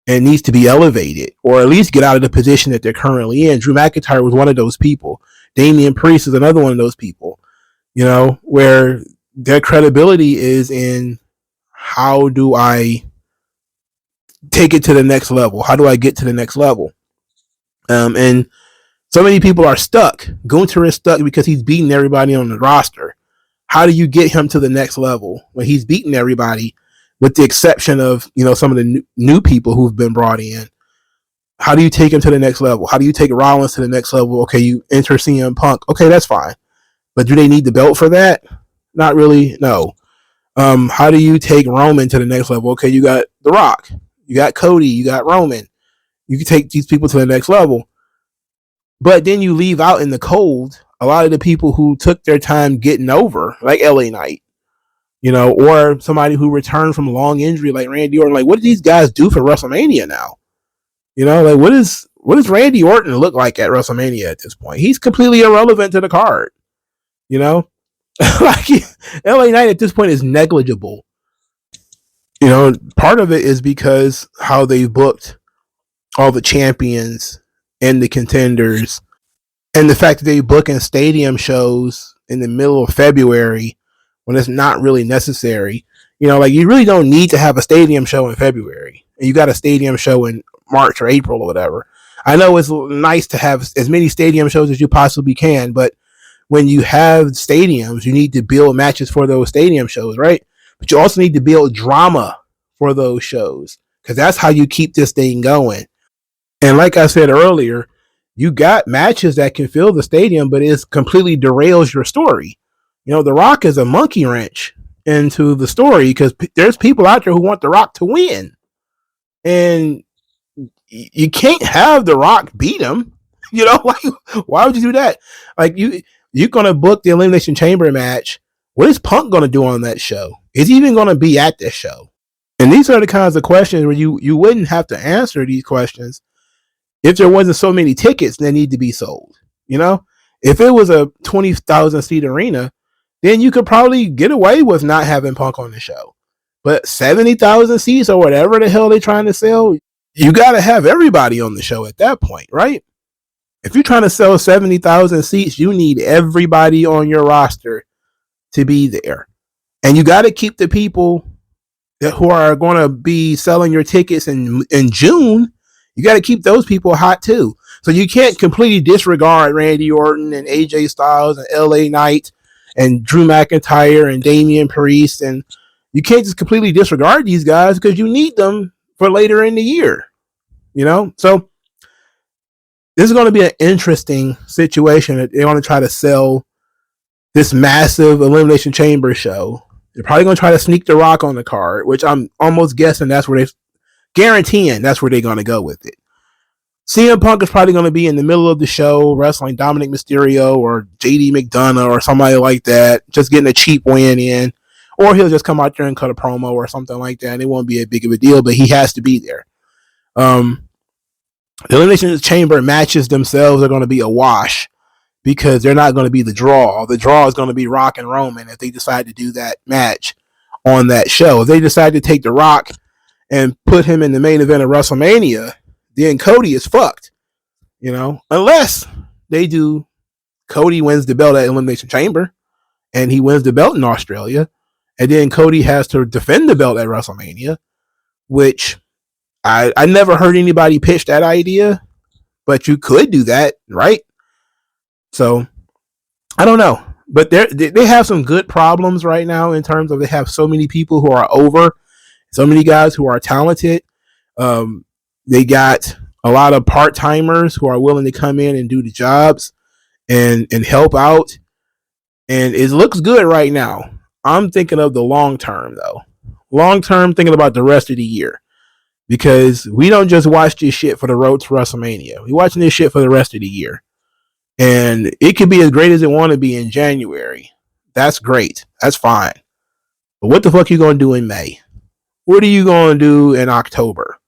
and needs to be elevated or at least get out of the position that they're currently in. Drew McIntyre was one of those people. Damian Priest is another one of those people, where their credibility is in how do I take it to the next level? How do I get to the next level? And so many people are stuck. Gunther is stuck because he's beating everybody on the roster. How do you get him to the next level when he's beaten everybody, with the exception of, some of the new people who've been brought in? How do you take him to the next level? How do you take Rollins to the next level? Okay, you enter CM Punk. Okay, that's fine. But do they need the belt for that? Not really. No. How do you take Roman to the next level? Okay, you got The Rock, you got Cody, you got Roman. You can take these people to the next level. But then you leave out in the cold a lot of the people who took their time getting over, like LA Knight, or somebody who returned from a long injury like Randy Orton. Like, what do these guys do for WrestleMania now? Like what does Randy Orton look like at WrestleMania at this point? He's completely irrelevant to the card. Like LA Knight at this point is negligible. Part of it is because how they booked all the champions and the contenders, and the fact that they book in stadium shows in the middle of February when it's not really necessary. Like you really don't need to have a stadium show in February, and you got a stadium show in March or April or whatever. I know it's nice to have as many stadium shows as you possibly can, but when you have stadiums, you need to build matches for those stadium shows, right? But you also need to build drama for those shows, because that's how you keep this thing going. And like I said earlier, you got matches that can fill the stadium, but it completely derails your story. The Rock is a monkey wrench into the story, because there's people out there who want The Rock to win. And you can't have The Rock beat him. Like, why would you do that? Like, you're going to book the Elimination Chamber match. What is Punk going to do on that show? Is he even going to be at this show? And these are the kinds of questions where you wouldn't have to answer these questions if there wasn't so many tickets that need to be sold. If it was a 20,000 seat arena, then you could probably get away with not having Punk on the show. But 70,000 seats or whatever the hell they're trying to sell, you got to have everybody on the show at that point, right? If you're trying to sell 70,000 seats, you need everybody on your roster to be there. And you got to keep the people who are going to be selling your tickets in June. You got to keep those people hot too. So you can't completely disregard Randy Orton and AJ Styles and LA Knight and Drew McIntyre and Damian Priest. And you can't just completely disregard these guys, because you need them for later in the year. So this is going to be an interesting situation. They want to try to sell this massive Elimination Chamber show. They're probably going to try to sneak The Rock on the card, which I'm almost guessing that's where guaranteeing that's where they're going to go with it. CM Punk is probably going to be in the middle of the show wrestling Dominic Mysterio or JD McDonough or somebody like that, just getting a cheap win in. Or he'll just come out there and cut a promo or something like that. And it won't be a big of a deal, but he has to be there. The Elimination Chamber matches themselves are going to be a wash, because they're not going to be the draw. The draw is going to be Rock and Roman if they decide to do that match on that show. If they decide to take The Rock and put him in the main event of WrestleMania, then Cody is fucked. Unless they do, Cody wins the belt at Elimination Chamber and he wins the belt in Australia, and then Cody has to defend the belt at WrestleMania, which I never heard anybody pitch that idea, but you could do that, right? So I don't know, but they have some good problems right now in terms of they have so many people who are over, so many guys who are talented. They got a lot of part-timers who are willing to come in and do the jobs and help out. And it looks good right now. I'm thinking of the long term, though. Long term, thinking about the rest of the year. Because we don't just watch this shit for the road to WrestleMania. We're watching this shit for the rest of the year. And it could be as great as it want to be in January. That's great. That's fine. But what the fuck are you going to do in May? What are you going to do in October?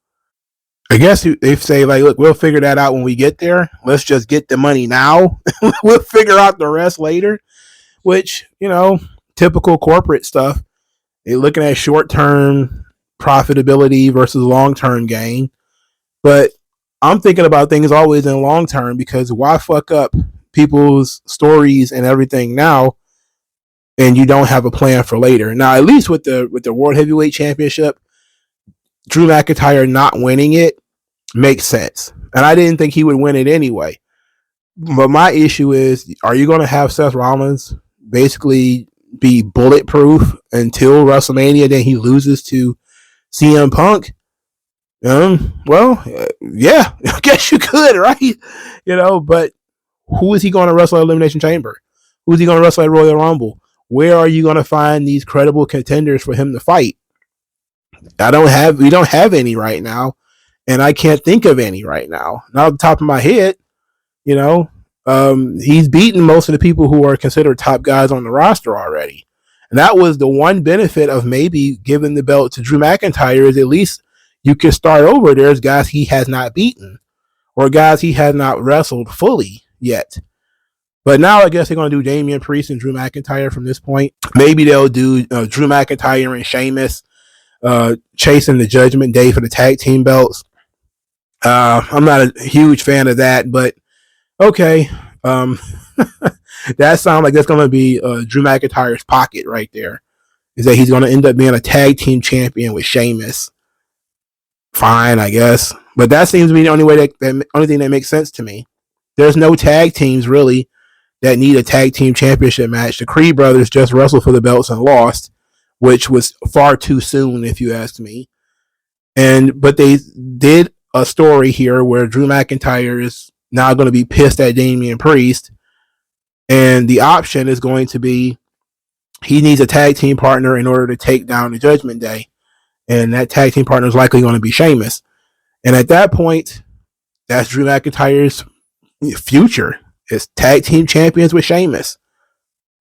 I guess they say, like, look, we'll figure that out when we get there. Let's just get the money now. We'll figure out the rest later. Which, typical corporate stuff. They're looking at short-term profitability versus long-term gain. But I'm thinking about things always in long-term, because why fuck up people's stories and everything now and you don't have a plan for later? Now, at least with the World Heavyweight Championship, Drew McIntyre not winning it makes sense. And I didn't think he would win it anyway. But my issue is, are you going to have Seth Rollins basically be bulletproof until WrestleMania, then he loses to CM Punk. Well, yeah, I guess you could, right? But who is he going to wrestle at Elimination Chamber? Who is he going to wrestle at Royal Rumble? Where are you going to find these credible contenders for him to fight? We don't have any right now, and I can't think of any right now. Not off the top of my head, he's beaten most of the people who are considered top guys on the roster already. And that was the one benefit of maybe giving the belt to Drew McIntyre, is at least you can start over. There's guys he has not beaten or guys he has not wrestled fully yet. But now I guess they're going to do Damian Priest and Drew McIntyre from this point. Maybe they'll do Drew McIntyre and Sheamus chasing the Judgment Day for the tag team belts. I'm not a huge fan of that, but okay. That sounds like that's going to be Drew McIntyre's pocket right there, is that he's going to end up being a tag team champion with Sheamus. Fine, I guess. But that seems to be the only way only thing that makes sense to me. There's no tag teams really that need a tag team championship match. The Creed brothers just wrestled for the belts and lost, which was far too soon, if you ask me. But they did a story here where Drew McIntyre is now going to be pissed at Damian Priest, and the option is going to be he needs a tag team partner in order to take down the Judgment Day, and that tag team partner is likely going to be Sheamus. And at that point, that's Drew McIntyre's future, is tag team champions with Sheamus,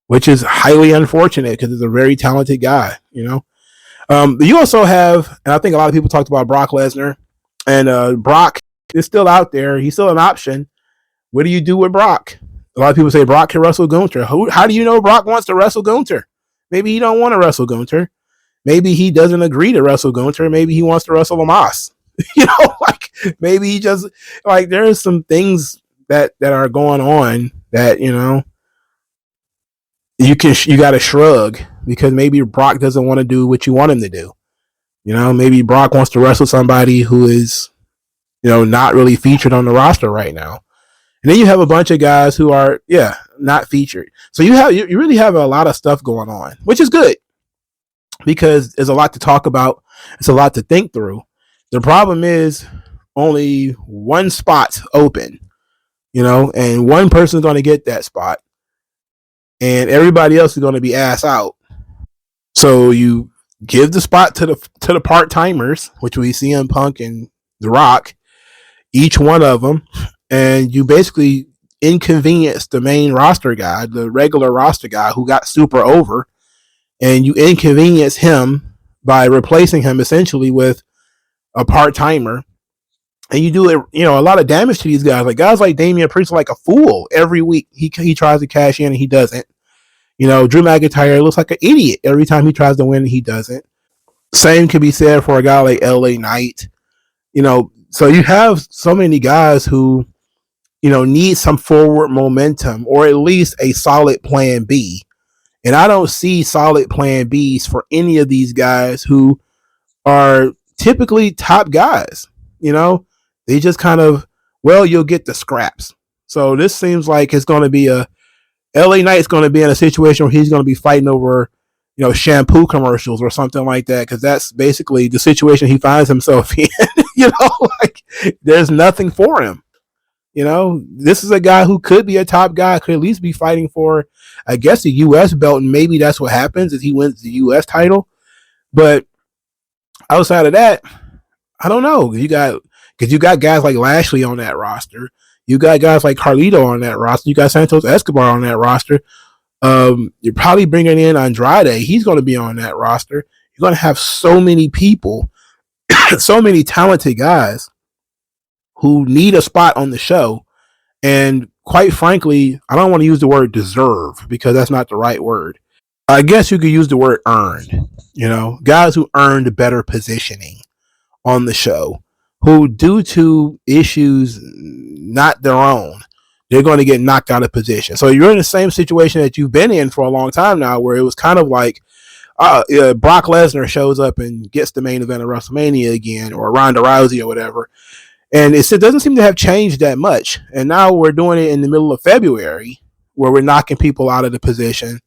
which is highly unfortunate because he's a very talented guy. You also have, and I think a lot of people talked about Brock Lesnar, and Brock is still out there. He's still an option. What do you do with Brock? A lot of people say Brock can wrestle Gunther. How do you know Brock wants to wrestle Gunther? Maybe he don't want to wrestle Gunther. Maybe he doesn't agree to wrestle Gunther. Maybe he wants to wrestle Omos. Maybe he just, there's some things that are going on that, you got to shrug, because maybe Brock doesn't want to do what you want him to do. Maybe Brock wants to wrestle somebody who is, not really featured on the roster right now. And then you have a bunch of guys who are, not featured. So you really have a lot of stuff going on, which is good, because there's a lot to talk about. It's a lot to think through. The problem is only one spot's open, and one person's going to get that spot, and everybody else is going to be ass out. So you give the spot to the part-timers, which we see in Punk and The Rock, each one of them, and you basically inconvenience the main roster guy, the regular roster guy who got super over, and you inconvenience him by replacing him essentially with a part-timer, and you do it, a lot of damage to these guys. Like guys like Damian Priest are like a fool every week. He tries to cash in and he doesn't. Drew McIntyre looks like an idiot every time he tries to win and he doesn't. Same can be said for a guy like LA Knight. So you have so many guys who, need some forward momentum or at least a solid plan B. And I don't see solid plan Bs for any of these guys who are typically top guys. They just kind of, you'll get the scraps. So this seems like it's going to be LA Knight's going to be in a situation where he's going to be fighting over, shampoo commercials or something like that, because that's basically the situation he finds himself in. There's nothing for him. This is a guy who could be a top guy, could at least be fighting for, I guess, the U.S. belt, and maybe that's what happens is he wins the U.S. title. But outside of that, I don't know. You got guys like Lashley on that roster. You got guys like Carlito on that roster. You got Santos Escobar on that roster. You're probably bringing in Andrade. He's going to be on that roster. You're going to have so many people, so many talented guys who need a spot on the show. And quite frankly, I don't want to use the word deserve, because that's not the right word. I guess you could use the word earned. Guys who earned better positioning on the show, who due to issues not their own, they're going to get knocked out of position. So you're in the same situation that you've been in for a long time now, where it was kind of like Brock Lesnar shows up and gets the main event of WrestleMania again, or Ronda Rousey or whatever. And it doesn't seem to have changed that much. And now we're doing it in the middle of February, where we're knocking people out of the position.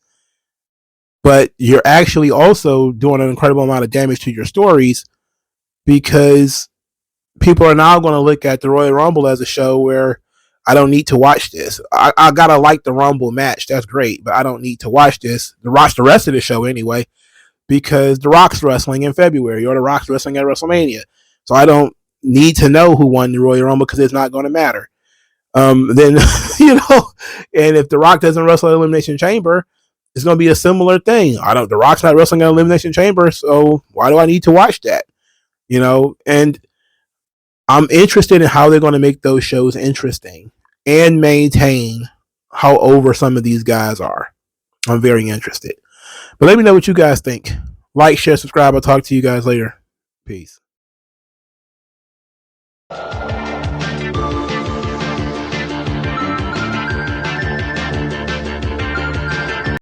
but you're actually also doing an incredible amount of damage to your stories, because people are now going to look at the Royal Rumble as a show where I don't need to watch this. I gotta like the Rumble match. That's great, but I don't need to watch this. To watch the rest of the show anyway, because The Rock's wrestling in February, or The Rock's wrestling at WrestleMania. So I don't need to know who won the Royal Rumble, because it's not going to matter. Then, and if The Rock doesn't wrestle at Elimination Chamber, it's going to be a similar thing. The Rock's not wrestling at Elimination Chamber, so why do I need to watch that? And I'm interested in how they're going to make those shows interesting and maintain how over some of these guys are. I'm very interested. But let me know what you guys think. Like, share, subscribe. I'll talk to you guys later. Peace.